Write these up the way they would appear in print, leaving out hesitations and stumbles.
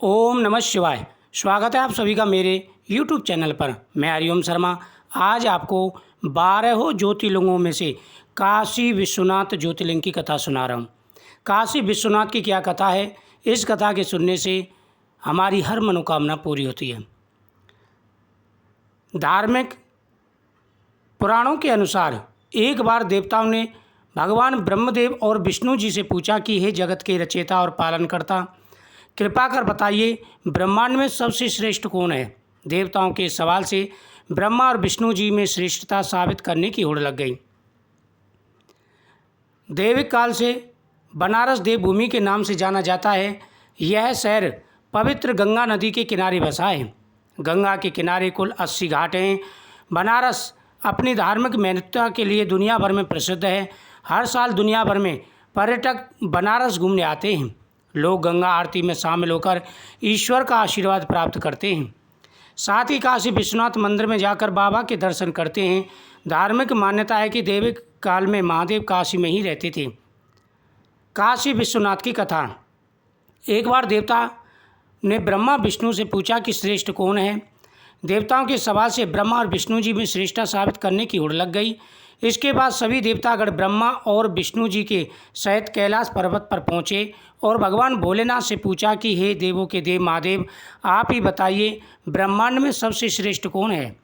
ओम नमः शिवाय। स्वागत है आप सभी का मेरे YouTube चैनल पर। मैं हरिओम शर्मा आज आपको 12 ज्योतिर्लिंगों में से काशी विश्वनाथ ज्योतिर्लिंग की कथा सुना रहा हूँ। काशी विश्वनाथ की क्या कथा है, इस कथा के सुनने से हमारी हर मनोकामना पूरी होती है। धार्मिक पुराणों के अनुसार एक बार देवताओं ने भगवान ब्रह्मदेव और विष्णु जी से पूछा कि हे जगत के रचयिता और पालनकर्ता, कृपा कर बताइए ब्रह्मांड में सबसे श्रेष्ठ कौन है। देवताओं के सवाल से ब्रह्मा और विष्णु जी में श्रेष्ठता साबित करने की होड़ लग गई। दैविक काल से बनारस देवभूमि के नाम से जाना जाता है। यह शहर पवित्र गंगा नदी के किनारे बसा है। गंगा के किनारे कुल 80 घाट हैं। बनारस अपनी धार्मिक महत्ता के लिए दुनिया भर में प्रसिद्ध है। हर साल दुनिया भर में पर्यटक बनारस घूमने आते हैं। लोग गंगा आरती में शामिल होकर ईश्वर का आशीर्वाद प्राप्त करते हैं। साथ ही काशी विश्वनाथ मंदिर में जाकर बाबा के दर्शन करते हैं। धार्मिक मान्यता है कि दैविक काल में महादेव काशी में ही रहते थे। काशी विश्वनाथ की कथा। एक बार देवता ने ब्रह्मा विष्णु से पूछा कि श्रेष्ठ कौन है। देवताओं के सवाल से ब्रह्मा और विष्णु जी में श्रेष्ठता साबित करने की होड़ लग गई। इसके बाद सभी देवतागण ब्रह्मा और विष्णु जी के सहित कैलाश पर्वत पर पहुँचे और भगवान भोलेनाथ से पूछा कि हे देवों के देव महादेव, आप ही बताइए ब्रह्मांड में सबसे श्रेष्ठ कौन है।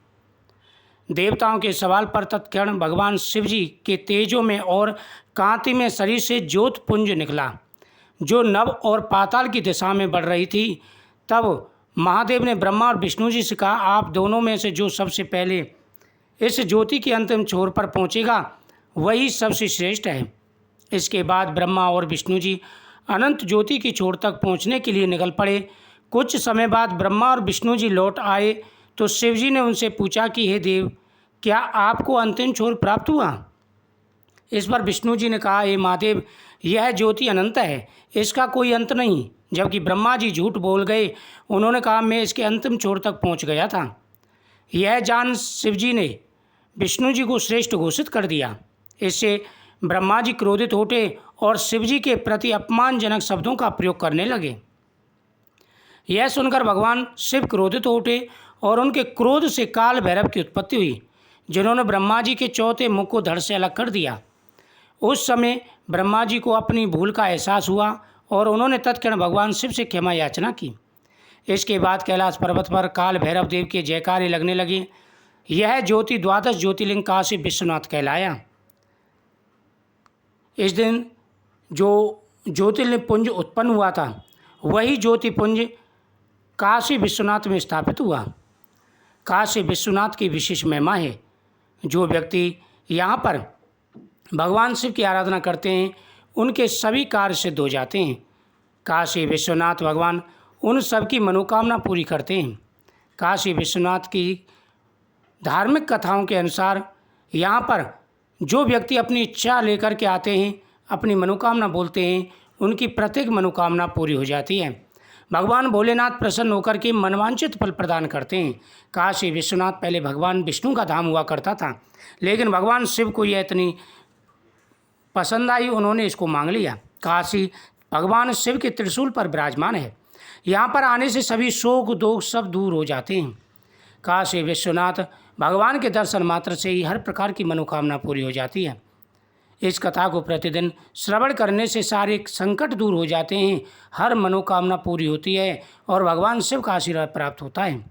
देवताओं के सवाल पर तत्क्षण भगवान शिव जी के तेजों में और कांति में शरीर से ज्योत पुंज निकला, जो नभ और पाताल की दिशा में बढ़ रही थी। तब महादेव ने ब्रह्मा और विष्णु जी से कहा, आप दोनों में से जो सबसे पहले इस ज्योति के अंतिम छोर पर पहुंचेगा वही सबसे श्रेष्ठ है। इसके बाद ब्रह्मा और विष्णु जी अनंत ज्योति की छोर तक पहुंचने के लिए निकल पड़े। कुछ समय बाद ब्रह्मा और विष्णु जी लौट आए तो शिव जी ने उनसे पूछा कि हे देव, क्या आपको अंतिम छोर प्राप्त हुआ। इस पर विष्णु जी ने कहा, हे महादेव, यह ज्योति अनंत है, इसका कोई अंत नहीं। जबकि ब्रह्मा जी झूठ बोल गए। उन्होंने कहा, मैं इसके अंतिम छोर तक पहुंच गया था। यह जान शिव जी ने विष्णु जी को श्रेष्ठ घोषित कर दिया। इससे ब्रह्मा जी क्रोधित उठे और शिव जी के प्रति अपमानजनक शब्दों का प्रयोग करने लगे। यह सुनकर भगवान शिव क्रोधित उठे और उनके क्रोध से काल भैरव की उत्पत्ति हुई, जिन्होंने ब्रह्मा जी के चौथे मुख को धड़ से अलग कर दिया। उस समय ब्रह्मा जी को अपनी भूल का एहसास हुआ और उन्होंने तत्क्षण भगवान शिव से क्षमा याचना की। इसके बाद कैलाश पर्वत पर काल भैरव देव के जयकारे लगने लगे। यह ज्योति द्वादश ज्योतिर्लिंग काशी विश्वनाथ कहलाया। इस दिन जो ज्योतिर्लिंग पुंज उत्पन्न हुआ था वही ज्योतिपुंज काशी विश्वनाथ में स्थापित हुआ। काशी विश्वनाथ की विशेष महिमा है। जो व्यक्ति यहाँ पर भगवान शिव की आराधना करते हैं उनके सभी कार्य सिद्ध हो जाते हैं। काशी विश्वनाथ भगवान उन सब की मनोकामना पूरी करते हैं। काशी विश्वनाथ की धार्मिक कथाओं के अनुसार यहाँ पर जो व्यक्ति अपनी इच्छा लेकर के आते हैं, अपनी मनोकामना बोलते हैं, उनकी प्रत्येक मनोकामना पूरी हो जाती है। भगवान भोलेनाथ प्रसन्न होकर के मनवांछित फल प्रदान करते हैं। काशी विश्वनाथ पहले भगवान विष्णु का धाम हुआ करता था, लेकिन भगवान शिव को यह इतनी पसंद आई, उन्होंने इसको मांग लिया। काशी भगवान शिव के त्रिशूल पर विराजमान है। यहाँ पर आने से सभी शोक दोष सब दूर हो जाते हैं। काशी विश्वनाथ भगवान के दर्शन मात्र से ही हर प्रकार की मनोकामना पूरी हो जाती है। इस कथा को प्रतिदिन श्रवण करने से सारे संकट दूर हो जाते हैं, हर मनोकामना पूरी होती है और भगवान शिव का आशीर्वाद प्राप्त होता है।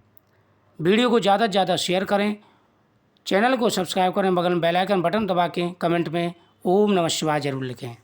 वीडियो को ज़्यादा से ज़्यादा शेयर करें, चैनल को सब्सक्राइब करें, बगल में बेल आइकन बटन दबा के कमेंट में ओम नमः शिवाय जरूर लिखें।